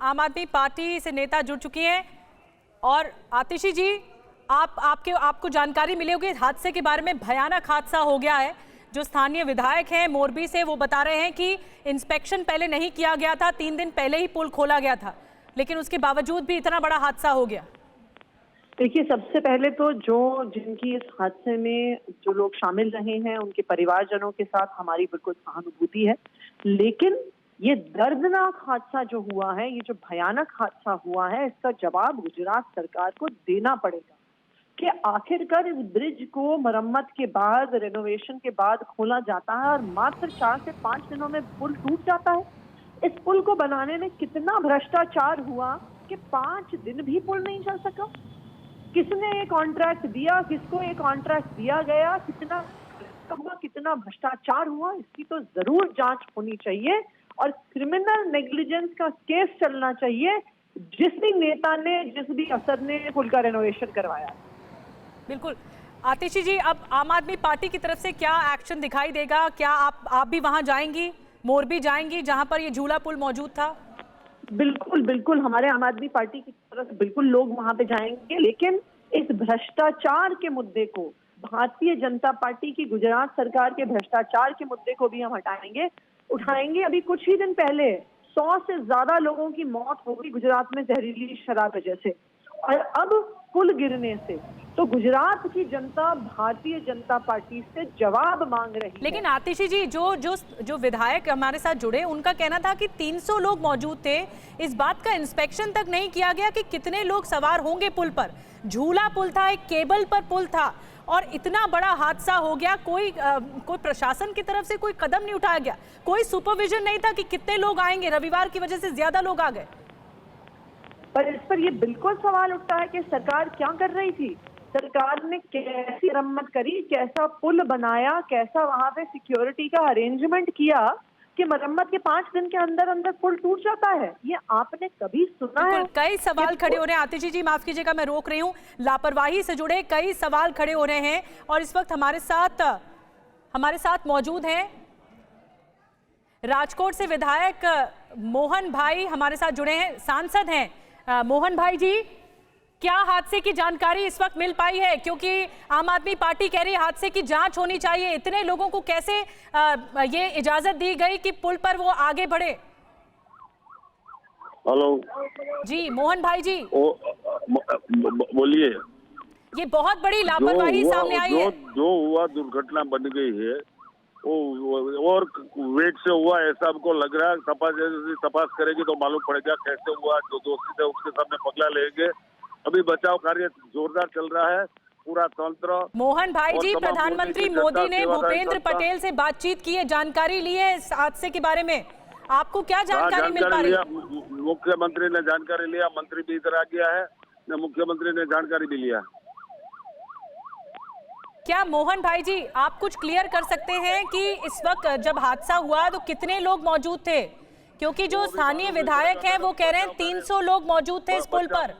आम आदमी पार्टी से नेता जुड़ चुकी हैं। और आतिशी जी, आपको जानकारी मिली होगी हादसे के बारे में। भयानक हादसा हो गया है। जो स्थानीय विधायक हैं मोरबी से, वो बता रहे हैं कि इंस्पेक्शन पहले नहीं किया गया था, 3 दिन पहले ही पुल खोला गया था, लेकिन उसके बावजूद भी इतना बड़ा हादसा हो गया। देखिए, सबसे पहले तो जिनकी इस हादसे में जो लोग शामिल रहे हैं उनके परिवारजनों के साथ हमारी बिल्कुल सहानुभूति है। लेकिन ये दर्दनाक हादसा जो हुआ है, ये जो भयानक हादसा हुआ है, इसका जवाब गुजरात सरकार को देना पड़ेगा कि आखिरकार इस ब्रिज को मरम्मत के बाद, रेनोवेशन के बाद खोला जाता है और मात्र 4 से 5 दिनों में पुल टूट जाता है। इस पुल को बनाने में कितना भ्रष्टाचार हुआ कि 5 दिन भी पुल नहीं चल सका। किसने ये कॉन्ट्रैक्ट दिया, किसको ये कॉन्ट्रैक्ट दिया गया, कितना भ्रष्टाचार हुआ, इसकी तो जरूर जांच होनी चाहिए और क्रिमिनल नेग्लिजेंस का केस चलना चाहिए जिस भी नेता ने, जिस भी अफसर ने पुल का रेनोवेशन करवाया। बिल्कुल। आतिशी जी, अब आम आदमी पार्टी की तरफ से क्या एक्शन दिखाई देगा? क्या आप भी वहां जाएंगी, मोरबी जाएंगी जहां पर ये झूला पुल मौजूद था? बिल्कुल बिल्कुल, हमारे आम आदमी पार्टी की तरफ बिल्कुल लोग वहां पे जाएंगे, लेकिन इस भ्रष्टाचार के मुद्दे को, भारतीय जनता पार्टी की गुजरात सरकार के भ्रष्टाचार के मुद्दे को भी हम उठाएंगे। अभी कुछ ही दिन पहले 100 से ज्यादा लोगों की मौत हो गई गुजरात में जहरीली शराब वजह से, और अब पुल गिरने से तो गुजरात की जनता भारतीय जनता पार्टी से जवाब मांग रही है। लेकिन आतिशी जी, जो विधायक हमारे साथ जुड़े, उनका कहना था कि 300 लोग मौजूद थे। इस बात का इंस्पेक्शन तक नहीं किया गया कि कितने लोग सवार होंगे पुल पर। झूला पुल था, एक केबल पर पुल था, और इतना बड़ा हादसा हो गया। कोई प्रशासन की तरफ से कोई कदम नहीं उठाया गया, कोई सुपरविजन नहीं था कि कितने लोग आएंगे। रविवार की वजह से ज्यादा लोग आ गए। पर इस पर ये बिल्कुल सवाल उठता है कि सरकार क्या कर रही थी। सरकार ने कैसी मरम्मत करी, कैसा पुल बनाया, कैसा वहां पे सिक्योरिटी का अरेंजमेंट किया कि मरम्मत के 5 दिन के अंदर अंदर पुल टूट जाता है। ये आपने कभी सुना है? कई सवाल खड़े हो रहे हैं। आतिशी जी, माफ कीजिएगा, मैं रोक रही हूँ। लापरवाही से जुड़े कई सवाल खड़े हो रहे हैं और इस वक्त हमारे साथ मौजूद हैं राजकोट से विधायक मोहन भाई, हमारे साथ जुड़े हैं, सांसद हैं। मोहन भाई जी, क्या हादसे की जानकारी इस वक्त मिल पाई है? क्योंकि आम आदमी पार्टी कह रही है हादसे की जांच होनी चाहिए। इतने लोगों को कैसे ये इजाजत दी गई कि पुल पर वो आगे बढ़े? हेलो जी मोहन भाई जी, बोलिए। ये बहुत बड़ी लापरवाही सामने आई है। जो हुआ, दुर्घटना बन गई है, वो और वेट से हुआ ऐसा हमको लग रहा है। तपास करेगी तो मालूम पड़ेगा कैसे हुआ। जो दोषी थे उसके सामने पगला लेंगे। अभी बचाव कार्य जोरदार चल रहा है, पूरा तंत्र। मोहन भाई जी, प्रधानमंत्री मोदी ने भूपेंद्र पटेल से बातचीत की है, जानकारी ली है इस हादसे के बारे में। आपको क्या जानकारी मिल पा रही है? मुख्यमंत्री ने जानकारी लिया, मंत्री भी इधर आ गया है, मुख्यमंत्री ने जानकारी भी लिया। क्या मोहन भाई जी, आप कुछ क्लियर कर सकते हैं कि इस वक्त जब हादसा हुआ तो कितने लोग मौजूद थे? क्योंकि जो स्थानीय विधायक हैं वो कह रहे हैं 300 लोग मौजूद थे इस पुल पर।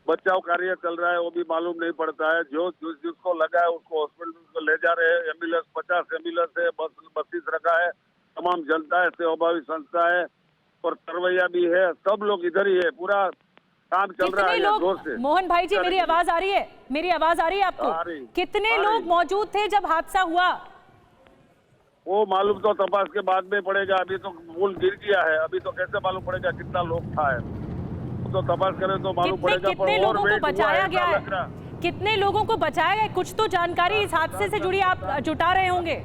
बचाव कार्य चल रहा है, वो भी मालूम नहीं पड़ता है। जिसको लगा है उसको हॉस्पिटल ले जा रहे हैं। एम्बुलेंस 50 एम्बुलेंस है, बस रखा है। तमाम जनता है, सेवाभावी संस्था है और तरवैया भी है, सब लोग इधर ही है। पूरा काम चल रहा है जोर से। मोहन भाई जी, मेरी आवाज आ रही है? मेरी आवाज आ रही है आपको? कितने लोग मौजूद थे जब हादसा हुआ? वो मालूम तो तपास के बाद में पड़ेगा। अभी तो पुल गिर गया है, अभी तो कैसे मालूम पड़ेगा कितना लोग था है? तो तपास करें तो मालूम पड़ेगा। कितने लोगों को बचाया गया है? कितने लोगों को बचाया गया? कुछ तो जानकारी इस हादसे से जुड़ी आप जुटा रहे होंगे।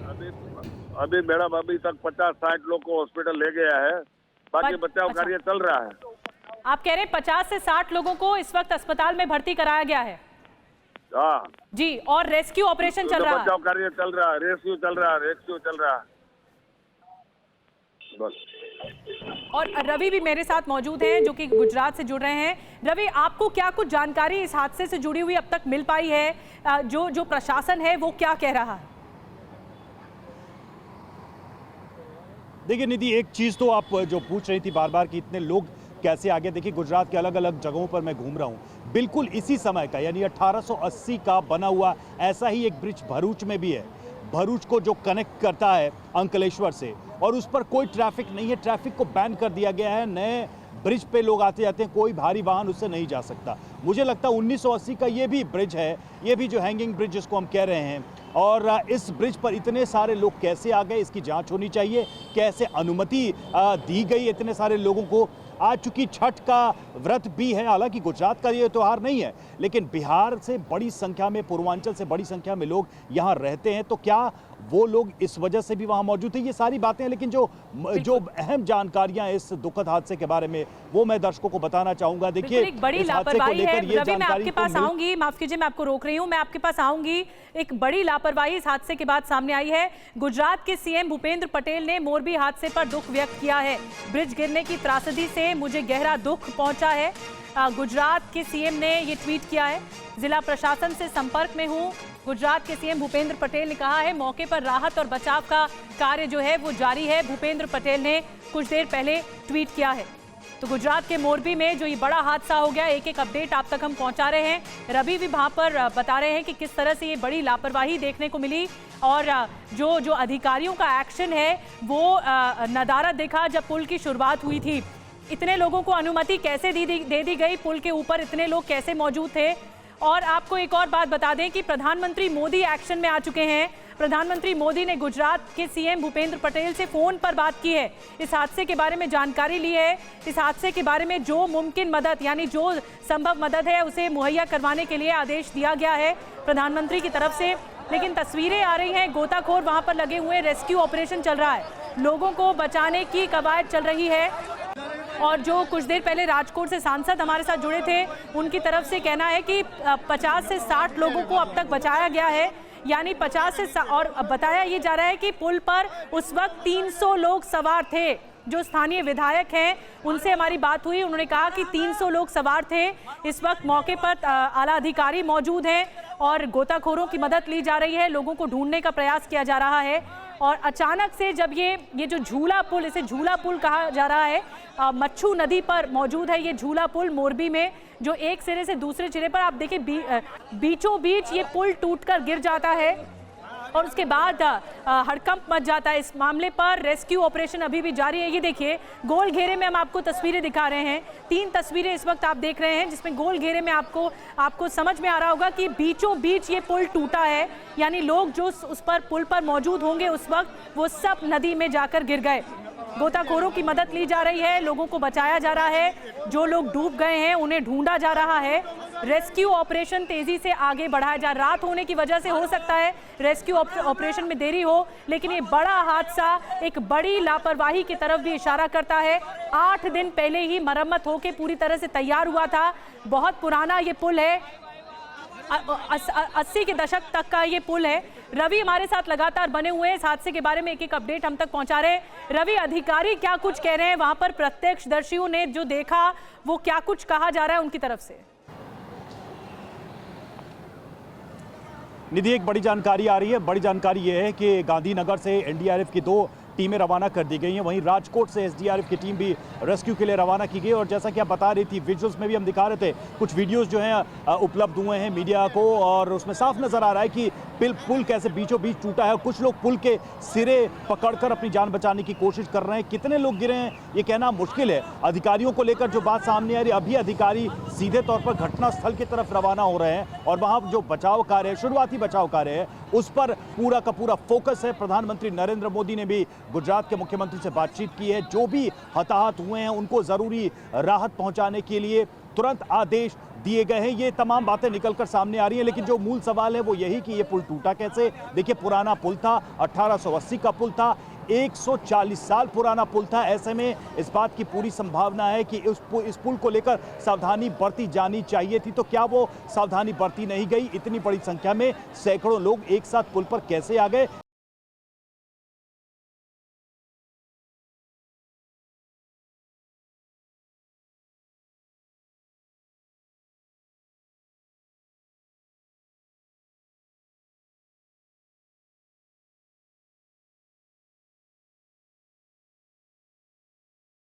अभी मैडम, अभी तक 50-60 लोग को हॉस्पिटल ले गया है, बाकी बचाव कार्य चल रहा है। आप कह रहे हैं 50 से 60 लोगों को इस वक्त अस्पताल में भर्ती कराया गया है? हाँ जी, और रेस्क्यू ऑपरेशन चल रहा है? बचाव कार्य चल रहा है, रेस्क्यू चल रहा है बस। और रवि भी मेरे साथ मौजूद हैं जो कि गुजरात से जुड़ रहे हैं। रवि, आपको क्या कुछ जानकारी इस हादसे से जुड़ी हुई अब तक मिल पाई है? जो प्रशासन है वो क्या कह रहा है? देखिए निधि, एक चीज़ तो आप जो पूछ रही थी बार बार कि इतने लोग कैसे आगे, देखिए गुजरात के अलग अलग जगहों पर मैं घूम रहा हूँ। बिल्कुल इसी समय का, यानी 1880 का बना हुआ ऐसा ही एक ब्रिज भरूच में भी है। भरूच को जो कनेक्ट करता है अंकलेश्वर से, और उस पर कोई ट्रैफिक नहीं है। ट्रैफिक को बैन कर दिया गया है। नए ब्रिज पे लोग आते जाते हैं, कोई भारी वाहन उससे नहीं जा सकता। मुझे लगता है 1980 का ये भी ब्रिज है, ये भी जो हैंगिंग ब्रिज जिसको हम कह रहे हैं, और इस ब्रिज पर इतने सारे लोग कैसे आ गए, इसकी जांच होनी चाहिए। कैसे अनुमति दी गई इतने सारे लोगों को। आज चूंकि छठ का व्रत भी है, हालांकि गुजरात का ये त्यौहार नहीं है, लेकिन बिहार से बड़ी संख्या में, पूर्वांचल से बड़ी संख्या में लोग यहाँ रहते हैं, तो क्या वो लोग इस वजह से भी वहाँ मौजूद थे? ये सारी बातें हैं, लेकिन जो अहम जानकारियां इस दुखद हादसे के बारे में वो मैं दर्शकों को बताना चाहूंगा। देखिए, एक बड़ी लापरवाही है। रवि, मैं आपके पास आऊंगी, माफ कीजिए मैं आपको रोक रही हूं, मैं आपके पास आऊंगी। एक बड़ी लापरवाही इस हादसे के बाद सामने आई है। गुजरात के सीएम भूपेंद्र पटेल ने मोरबी हादसे पर दुख व्यक्त किया है। ब्रिज गिरने की त्रासदी से मुझे गहरा दुख पहुंचा है, गुजरात के सीएम ने ये ट्वीट किया है। जिला प्रशासन से संपर्क में हूं, गुजरात के सीएम भूपेंद्र पटेल ने कहा है। मौके पर राहत और बचाव का कार्य जो है वो जारी है, भूपेंद्र पटेल ने कुछ देर पहले ट्वीट किया है। तो गुजरात के मोरबी में जो ये बड़ा हादसा हो गया, एक एक अपडेट आप तक हम पहुंचा रहे हैं। रवि भी वहां पर बता रहे हैं कि किस तरह से ये बड़ी लापरवाही देखने को मिली, और जो अधिकारियों का एक्शन है वो नदारद देखा जब पुल की शुरुआत हुई थी। इतने लोगों को अनुमति कैसे दे दी गई, पुल के ऊपर इतने लोग कैसे मौजूद थे। और आपको एक और बात बता दें कि प्रधानमंत्री मोदी एक्शन में आ चुके हैं। प्रधानमंत्री मोदी ने गुजरात के सीएम भूपेंद्र पटेल से फोन पर बात की है, इस हादसे के बारे में जानकारी ली है, इस हादसे के बारे में जो मुमकिन मदद यानी जो संभव मदद है उसे मुहैया करवाने के लिए आदेश दिया गया है प्रधानमंत्री की तरफ से। लेकिन तस्वीरें आ रही हैं, गोताखोर वहां पर लगे हुए, रेस्क्यू ऑपरेशन चल रहा है, लोगों को बचाने की कवायद चल रही है। और जो कुछ देर पहले राजकोट से सांसद हमारे साथ जुड़े थे, उनकी तरफ से कहना है कि 50 से 60 लोगों को अब तक बचाया गया है, यानी 50 से और बताया ये जा रहा है कि पुल पर उस वक्त 300 लोग सवार थे। जो स्थानीय विधायक हैं उनसे हमारी बात हुई, उन्होंने कहा कि 300 लोग सवार थे। इस वक्त मौके पर आला अधिकारी मौजूद हैं और गोताखोरों की मदद ली जा रही है, लोगों को ढूंढने का प्रयास किया जा रहा है। और अचानक से जब ये जो झूला पुल, इसे झूला पुल कहा जा रहा है, मच्छू नदी पर मौजूद है ये झूला पुल मोरबी में, जो एक सिरे से दूसरे सिरे पर आप देखिए बीचों बीच ये पुल टूटकर गिर जाता है और उसके बाद हड़कंप मच जाता है। इस मामले पर रेस्क्यू ऑपरेशन अभी भी जारी है। ये देखिए गोल घेरे में हम आपको तस्वीरें दिखा रहे हैं, 3 तस्वीरें इस वक्त आप देख रहे हैं, जिसमें गोल घेरे में आपको समझ में आ रहा होगा कि बीचों बीच ये पुल टूटा है, यानी लोग जो उस पर पुल पर मौजूद होंगे उस वक्त वो सब नदी में जाकर गिर गए। गोताखोरों की मदद ली जा रही है, लोगों को बचाया जा रहा है, जो लोग डूब गए हैं उन्हें ढूंढा जा रहा है। रेस्क्यू ऑपरेशन तेजी से आगे बढ़ाया जा, रात होने की वजह से हो सकता है रेस्क्यू ऑपरेशन में देरी हो, लेकिन ये बड़ा हादसा एक बड़ी लापरवाही की तरफ भी इशारा करता है। 8 दिन पहले ही मरम्मत होकर पूरी तरह से तैयार हुआ था, बहुत पुराना ये पुल है, 80 के दशक तक का ये पुल है। रवि हमारे साथ लगातार बने हुए हैं, इस हादसे के बारे में एक एक अपडेट हम तक पहुंचा रहे हैं। रवि, अधिकारी क्या कुछ कह रहे हैं, वहां पर प्रत्यक्षदर्शियों ने जो देखा वो क्या कुछ कहा जा रहा है उनकी तरफ से? निधि, एक बड़ी जानकारी आ रही है। बड़ी जानकारी यह है कि गांधीनगर से एनडीआरएफ की 2 टीमें रवाना कर दी गई हैं, वहीं राजकोट से एसडीआरएफ की टीम भी रेस्क्यू के लिए रवाना की गई। और जैसा कि आप बता रही थी, विजुअल्स में भी हम दिखा रहे थे, कुछ वीडियोस जो हैं उपलब्ध हुए हैं मीडिया को, और उसमें साफ नजर आ रहा है कि पुल कैसे बीचों बीच टूटा है। कुछ लोग पुल के सिरे पकड़कर अपनी जान बचाने की कोशिश कर रहे हैं। कितने लोग गिरे हैं ये कहना मुश्किल है। अधिकारियों को लेकर जो बात सामने आ रही है, अभी अधिकारी सीधे तौर पर घटनास्थल की तरफ रवाना हो रहे हैं और वहां जो बचाव कार्य है, शुरुआती बचाव कार्य है, उस पर पूरा का पूरा फोकस है। प्रधानमंत्री नरेंद्र मोदी ने भी गुजरात के मुख्यमंत्री से बातचीत की है। जो भी हताहत हुए हैं उनको जरूरी राहत पहुंचाने के लिए तुरंत आदेश दिए गए हैं। ये तमाम बातें निकलकर सामने आ रही हैं, लेकिन जो मूल सवाल है वो यही कि ये पुल टूटा कैसे। देखिए, पुराना पुल था, 1880 का पुल था, 140 साल पुराना पुल था। ऐसे में इस बात की पूरी संभावना है कि इस पुल को लेकर सावधानी बरती जानी चाहिए थी, तो क्या वो सावधानी बरती नहीं गई? इतनी बड़ी संख्या में सैकड़ों लोग एक साथ पुल पर कैसे आ गए,